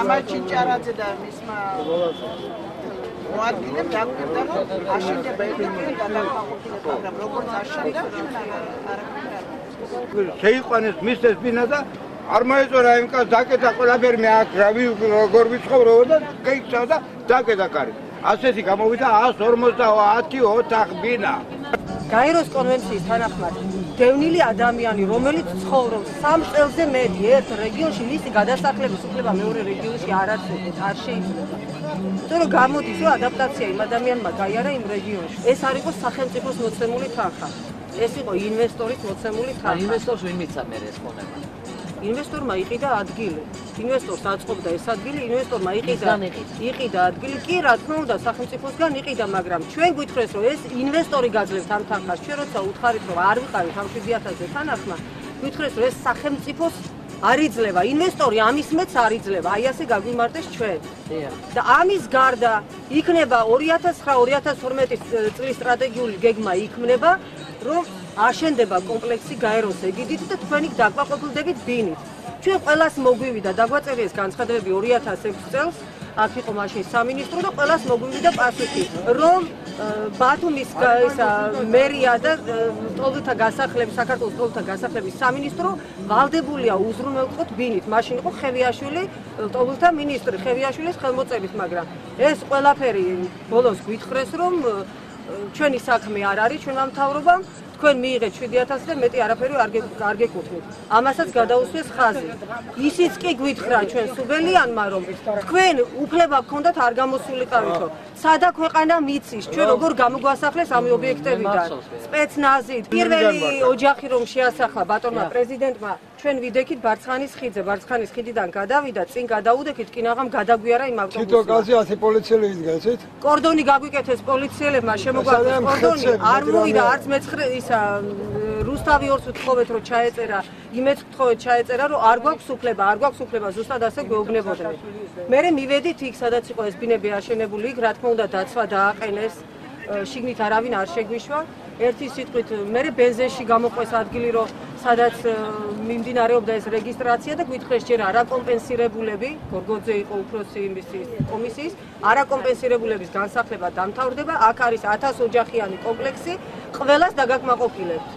მამა ჩინჭარაძე და მისმა მოადგილემ დაგვირდა რომ აშენდება ეთიკური გადაყვაყოფილება, მაგრამ როგორც აშენდა შეიყვანეს მისეს ბინა და არ მოეწონა იმ კაცს დაკეთა ყველაფერი მე აქ როგორ ვიცხოვრობ და გაიქცა და დაკეთა კარი. ასეთი გამოვიდა 150 ოთახ ბინა. გაეროს კონვენციის თანახმად დევნილი ადამიანი, რომელიც ცხოვრობს 3 წელზე მეტი ერთ რეგიონში, მისი გადასახლების უფლება მეორე რეგიონში არ აცოდეთ, არ შეიძლება. იმიტომ რომ გამოდის რომ ადაპტაცია იმ ადამიანმა გაიარა იმ რეგიონში. ეს არ იყო სახელმწიფოს მოცემული თანხა. ეს იყო ინვესტორის მოცემული თანხა. ინვესტორს ვინ მიცა მე ეს ხონება? ინვესტორმა იყიდა ადგილი. ინვესტორს აწყობდა ეს ადგილი, ინვესტორმა იყიდა ადგილი. კი, რა თქმა უნდა, სახელმწიფოსგან იყიდა, მაგრამ ჩვენ გვითხრეს, რომ ეს ინვესტორი გაძლევს ამ თანხას. ჩვენ როცა უთხარით, რომ არ ვიყავით ამ 7,000-ზე თანახმა, გვითხრეს, რომ ეს სახელმწიფოს არ იძლევა, ინვესტორი ამის მეც არ იძლევა. აი ასე გაგვიმარტეს ჩვენ. და ამის გარდა იქნება 2009-2012 წლის სტრატეგიული გეგმა იქმნება, რომ აშენდება კომპლექსი გაეროს ეგიდით და თქვენი დაგვაყოფილდებით ბინით. ჩვენ ყველას მოგვივიდა დაგვაწერია ეს განცხადებები 2006 წელს, აქ იყო მაშინ სამინისტრო და ყველას მოგვივიდა პასუხი, რომ ბათუმის მერია და სტოლთა გასახლების, საქართველოს სტოლთა გასახლების სამინისტრო ვალდებულია უზრუნველყოთ ბინით. მაშინ იყო ხევიაშვილი, სტოლთა მინისტრი ხევიაშვილის ხელმოწერით, მაგრამ ეს ყველაფერი ბოლოს გვითხრეს, რომ ჩვენი საქმე არ არის ჩვენმა მთავრობამ, თქვენ მიიღეთ 7,000 და მეტი არაფერი არ გეკუთვნით. ამასაც გადაუსვეს ხაზი. ისიც კი გვითხრა ჩვენ სუბელიანმა, რომ თქვენ უფლება გქონდათ არ გამოსულიყავითო. სადა ქვეყანა მიცის, ჩვენ როგორ გამოგვასახლეს ამ ობიექტებიდან. სპეცნაზით, პირველი ოჯახი რომ შეასახლა ბატონმა პრეზიდენტმა, ჩვენ ვიდექით ბარცხანის ხიდზე, ბარცხანის ხიდიდან გადავიდა, წინ გადაუდექით, კინაღამ გადაგვიარა იმ ავტობუსს. თითო კაცი 100 პოლიციელი იდგაცით? კორდონი გაგვიკეთეს პოლიციელებმა, შემოგვაქვს კორდონი, არ მოვიდა არც მეცხრე რუსთავი ორს ვთხოვეთ რომ ჩაეწერა, იმეც ვთხოვეთ ჩაეწერა რომ არ გვაქვს უფლება, ზუსტად ასე გვეუბნებოდნენ. მერე მივედით იქ, სადაც იყო ეს ბინები აშენებული, იქ რა თქმა უნდა დაცვა დააყენეს, შიგნით არავინ არ შეგვიშვა. ერთი სიტყვით, მერე ბენზენში გამოყვეს ადგილი, რომ სადაც მიმდინარეობდა ეს რეგისტრაცია და გვითხრეს ჯერ არაკომპენსირებულები, გორგოძე იყო უფროსი იმისის კომისიის, არაკომპენსირებულების განსახლება დამთავრდება, აქ არის 1000 ოჯახიანი კომპლექსი, ყველას დაგაკმაყოფილებთ.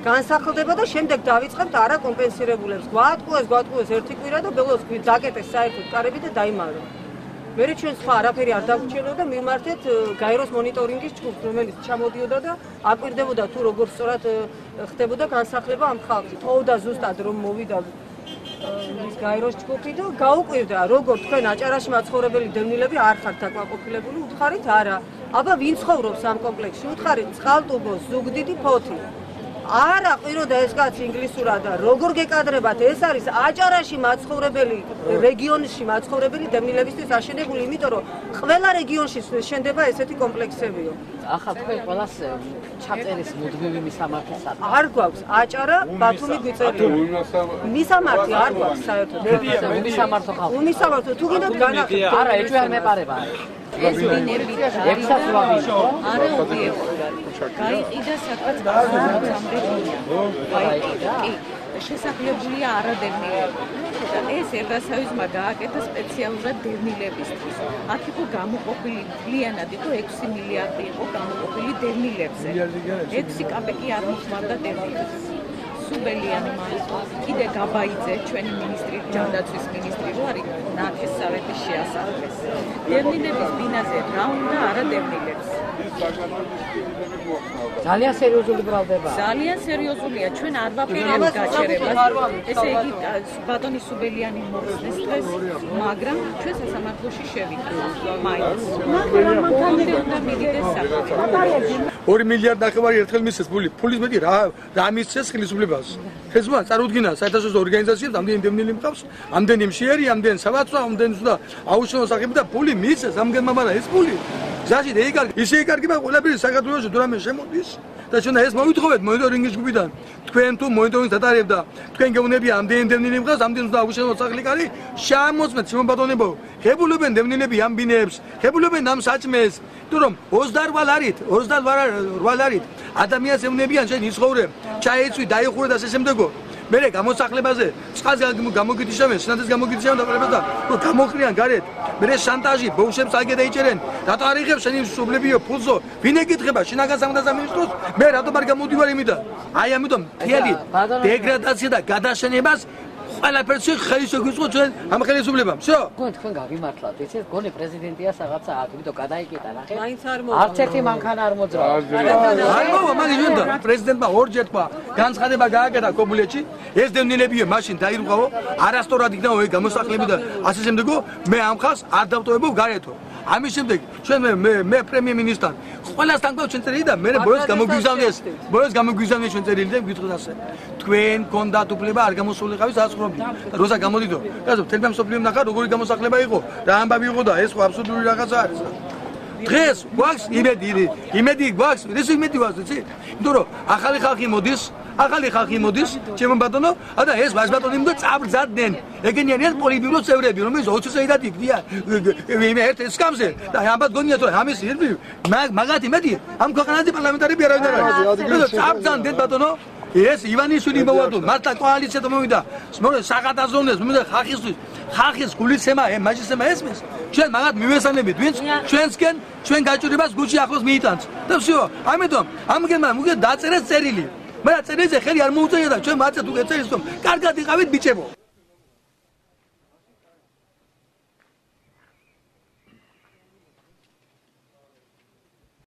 განსახლდება და შემდეგ დავიწყებთ არაკომპენსირებულებს. გვატყუეს ერთი კვირა და ბოლოს დაკეტეს საერთოდ კარები და დაიმალეს. მერე ჩვენ სხვა არაფერი არ დაგვჭირდა და მიმართეთ გაეროს მონიტორინგის ჯგუფს, რომელიც ჩამოდიოდა და აკვირდებოდა თუ როგორ სწორად ხდებოდა განსახლება ამ ხალხის. თხოვდა ზუსტად რომ მოვიდა ის გაეროს ჯგუფი და გაუკვირდა როგორ თქვენ აჭარაში მაცხოვრებელი დევნილები არ ხართ დაკმაყოფილებული, უთხარით არა. აბა ვინ ცხოვრობს ამ კომპლექსში? უთხარით წყალტუბო, ზუგდიდი, ფოთი. არა ყვიროდა ეს კაცი ინგლისურად და როგორ გეკადრებათ, ეს არის აჭარაში მაცხოვრებელი, რეგიონში მაცხოვრებელი დევნილებისთვის აშენებული, იმიტომ რომ ყველა რეგიონში შენდება ესეთი კომპლექსებიო. ახლა თქვენ ყველას ჩაწერის მუდმივი მისამართი აქვს. არ გვაქვს აჭარა, ბათუმი გვიწერია. მისამართი არ გვაქვს საერთოდ. უმისამართო ხალხი. უმისამართო თუ გინდათ განახილეთ. არა, ეჭვი არ მეპარება. ეს ბინები ექსას ვაბი. არა ობიექტი. გაიყიდა საკაც გამრეჯვია. კი, შესაძლებლია არადევნილები. და ეს ერგასავიზმა გააკეთა სპეციალურად დევნილებისთვის. აქ იყო გამოყოფილი, მთლიანად იყო 6 მილიარდი იყო გამოყოფილი დევნილებზე. 6 კაპეკი არ მოხმარდა დევნილებს. სუბელიანმა კიდე გაბაიძე, ჩვენი მინისტრი, ჯანდაცვის მინისტრი რო არის, ნათესავეთი შეასახეს. დევნილების ბინაზე რა უნდა არადევნილებს. ძალიან სერიოზული ბრალდება. ძალიან სერიოზულია, ჩვენ არ ვაპირებთ გაჩერებას. ესე იგი ბატონი სუბელიანი მოხსნეს დღეს, მაგრამ ჩვენ სასამართლოში შევიდეთ. მაინც. მაგრამ მანქანები უნდა მიდიდეს საქართველოს. 2 მილიარდი ნახევარი ერთხელ მისცეს ფულის მეტი რა მისცეს ხელისუფლებას. ხელისუფლება წარუდგინა საერთაშორისო ორგანიზაციებს, ამდენი დევნილი მყავს, ამდენი მშიერი, ამდენი სავაჭრო, ამდენი და აუშენო სახები და ფული მისცეს ამგენმა, მაგრამ ეს ფული ზაში ისე იკარგება ყველაფერი საქართველოში თუ რამე შემოდის და ჩვენ ეს მოვითხოვეთ მონიტორინგის ჯგუფიდან. თქვენ თუ მონიტორინგს დატარებდა, თქვენ გეუბნებია ამდენი დევნილი მყავს, ამდენი და აუშენო სახლი კარი, შემოწმეთ სიმონ ბატონებო, ღებულობენ დევნილები ამ ბინებს, ღებულობენ ამ საჭმეს, თუ რომ 28 არით ადამიანს ეუბნებიან შენ იცხოვრე, ჩაეცვი, დაიხურე და ასე შემდეგო. მე გამოსახლებაზე წყალს გამოგიდიშავენ, სინათლეს გამოგიდიშავენ და ყველაფერს და რომ გამოხრიან გარეთ. მე შანტაჟი, ბოუშებს აგე დაიჭერენ. რატო არ იღებს შენი სუბლებიო ფულზო? ვინ ეკითხება შინაგან სამართალთა მინისტროს? მე რატომ არ გამოდივარ იმიდან? აი ამიტომ მთელი დეგრადაცია და გადაშენებას ყველაფერს ხელის შეგვიწყო ჩვენ ამ ხელისუფლებამ. всё. თქვენ გაგიმართლათ, იცით, გონი პრეზიდენტია რაღაცა აქ, იმიტომ გადაიკეტა ნახე. მაინც არ მოვა. არც ერთი მანქანა არ მოძრაო. არ მოვა მაგის ვინდა? პრეზიდენტმა ორჯერ თქვა, განცხადება გააკეთა კობულეთში, ეს დევნილებიო მაშინ დაირღვავო, არასწორად იქნა ოე გამოსახლები და ასე შემდეგო, მე ამ ხალხს არ დავტოვებო გარეთო. ამის შემდეგ ჩვენ მე პრემიერ-მინისტრთან ყველასთან გვაქვს ჩვენ წერილი და მე ბოლოს გამოგვიგზავნეს ჩვენ წერილი და გვითხრათ ასე. თქვენ გქონდათ უფლება არ გამოსულიყავით საცხოვრებლად. და როცა გამოდიდო, კაცო, თელმა მსოფლიომ ნახა როგორი გამოსახლება იყო, რა ამბავი იყო და ეს ხო აბსოლუტური რაღაცა არის. დღეს გვაქვს იმედი გვაქვს, ეს იმედი გვაქვს, იცი? იმიტომ რომ ახალი ხალხი მოდის, ჩემო ბატონო, და ეს ბატონი იმდო წაბრძადნენ. ეგენი არიან პოლიტბიურო წევრები, რომელიც 20 წელიწად იქნიან მე ერთ სკამზე და ამბად გონიათ რომ ამის ირბი მაგათი მეტი ამ ქვეყანაზე პარლამენტარები არავინ არ არის. წაბრძანდნენ ბატონო. ეს ივანიშვილი მოვადო, მართლა კოალიცია მოვიდა. საღადაზონეს, მოვიდა ხალხისთვის. ხალხის გულისცემა, მაჟისცემა ესმის. ჩვენ მაგათ მივესალმებით, ვინც ჩვენსკენ ჩვენ გაჭირებას გუჩი ახლოს მიიტანს. და всё, ამიტომ ამგენმა მოგე დაწერეს წერილი. მაგრამ წერიზე ხელი არ მოუწევია და ჩვენ მაწეთ უკვე წერილს რომ კარგად იყავით ბიჭებო.